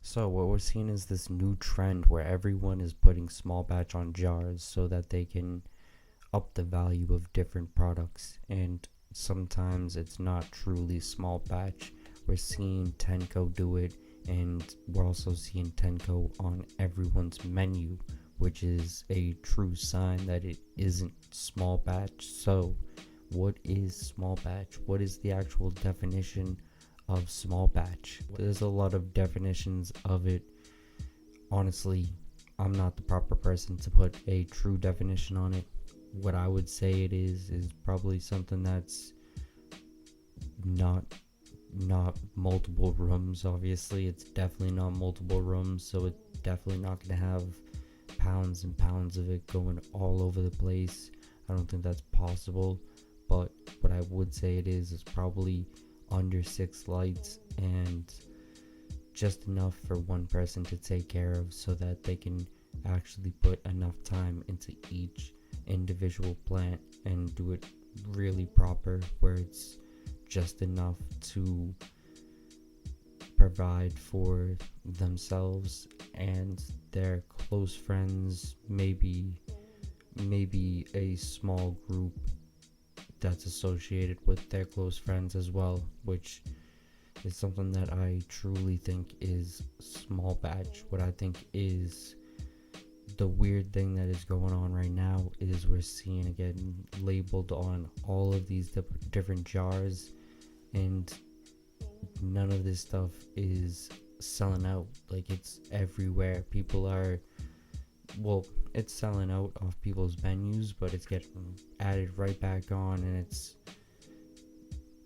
So what we're seeing is this new trend where everyone is putting small batch on jars so that they can up the value of different products, and sometimes it's not truly small batch. We're seeing Tenko do it, and we're also seeing Tenko on everyone's menu, which is a true sign that it isn't small batch. So what is small batch? What is the actual definition of small batch? There's a lot of definitions of it. Honestly, I'm not the proper person to put a true definition on it. What I would say it is probably something that's not multiple rooms. Obviously, it's definitely not multiple rooms, so it's definitely not going to have pounds and pounds of it going all over the place. I don't think that's possible, but what I would say it is probably under 6 lights and just enough for one person to take care of, so that they can actually put enough time into each individual plant and do it really proper, where it's just enough to provide for themselves and their close friends, maybe a small group that's associated with their close friends as well, which is something that I truly think is small batch. What I think is the weird thing that is going on right now is we're seeing it getting labeled on all of these different jars, and none of this stuff is selling out. Like, it's everywhere. It's selling out off people's menus, but it's getting added right back on, and it's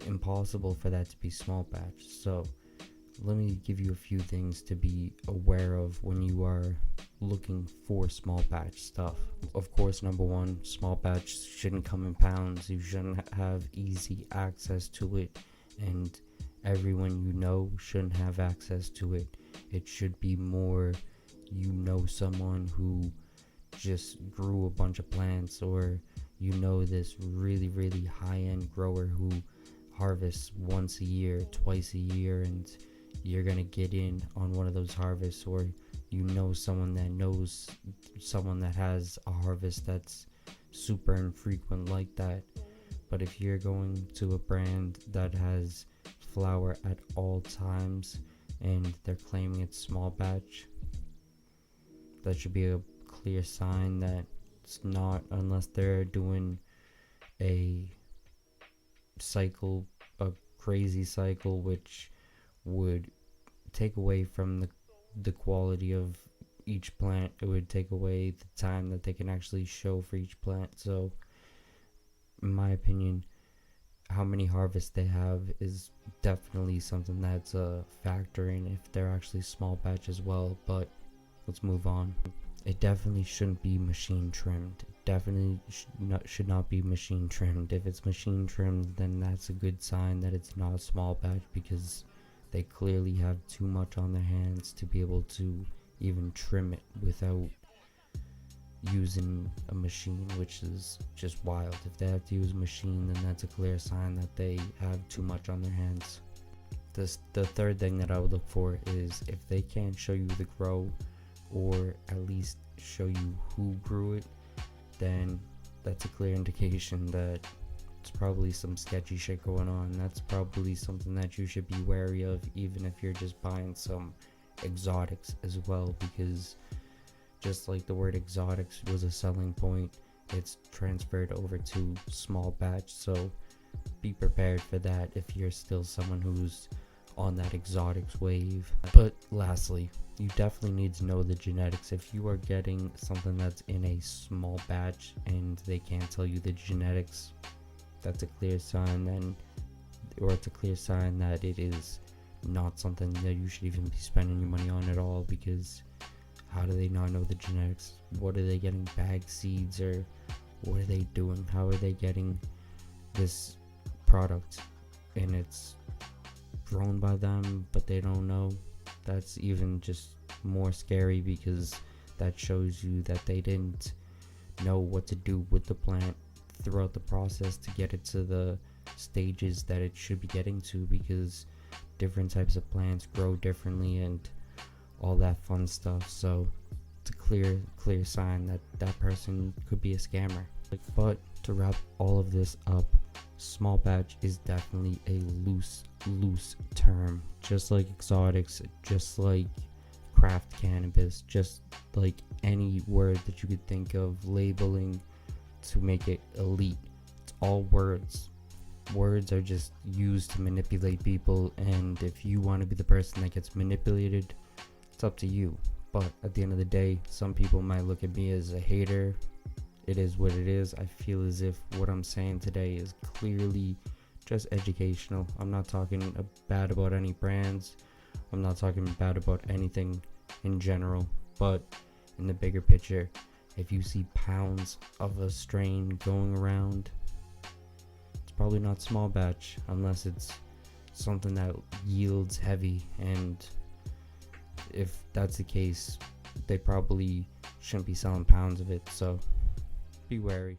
impossible for that to be small batch. So let me give you a few things to be aware of when you are looking for small batch stuff. Of course, number one, small batch shouldn't come in pounds. You shouldn't have easy access to it, and everyone you know shouldn't have access to it. It should be more, someone who just grew a bunch of plants, or this really, really high-end grower who harvests once a year, twice a year, and you're gonna get in on one of those harvests, or someone that knows someone that has a harvest that's super infrequent like that. But if you're going to a brand that has flower at all times and they're claiming it's small batch, that should be a clear sign that it's not, unless they're doing a crazy cycle, which would take away from the quality of each plant. It would take away the time that they can actually show for each plant. So in my opinion, how many harvests they have is definitely something that's a factor in if they're actually small batch as well. But let's move on. It definitely shouldn't be machine trimmed. It definitely should not be machine trimmed. If it's machine trimmed, then that's a good sign that it's not a small batch, because they clearly have too much on their hands to be able to even trim it without using a machine, which is just wild. If they have to use a machine, then that's a clear sign that they have too much on their hands. The third thing that I would look for is if they can't show you the grow, or at least show you who grew it, then that's a clear indication that it's probably some sketchy shit going on. That's probably something that you should be wary of, even if you're just buying some exotics as well, because just like the word exotics was a selling point, it's transferred over to small batch. So be prepared for that if you're still someone who's on that exotics wave. But lastly, you definitely need to know the genetics. If you are getting something that's in a small batch and they can't tell you the genetics, that's a clear sign it's a clear sign that it is not something that you should even be spending your money on at all. Because how do they not know the genetics? What are they getting? Bag seeds, or what are they doing? How are they getting this product and it's grown by them but they don't know? That's even just more scary, because that shows you that they didn't know what to do with the plant throughout the process to get it to the stages that it should be getting to, because different types of plants grow differently, and all that fun stuff. So it's a clear sign that that person could be a scammer. But to wrap all of this up, small batch is definitely a loose term, just like exotics, just like craft cannabis, just like any word that you could think of labeling to make it elite. It's all words. Words are just used to manipulate people, and if you want to be the person that gets manipulated, it's up to you. But at the end of the day, some people might look at me as a hater. It is what it is. I feel as if what I'm saying today is clearly just educational. I'm not talking bad about any brands. I'm not talking bad about anything in general. But in the bigger picture, if you see pounds of a strain going around, it's probably not small batch unless it's something that yields heavy. And if that's the case, they probably shouldn't be selling pounds of it. So be wary.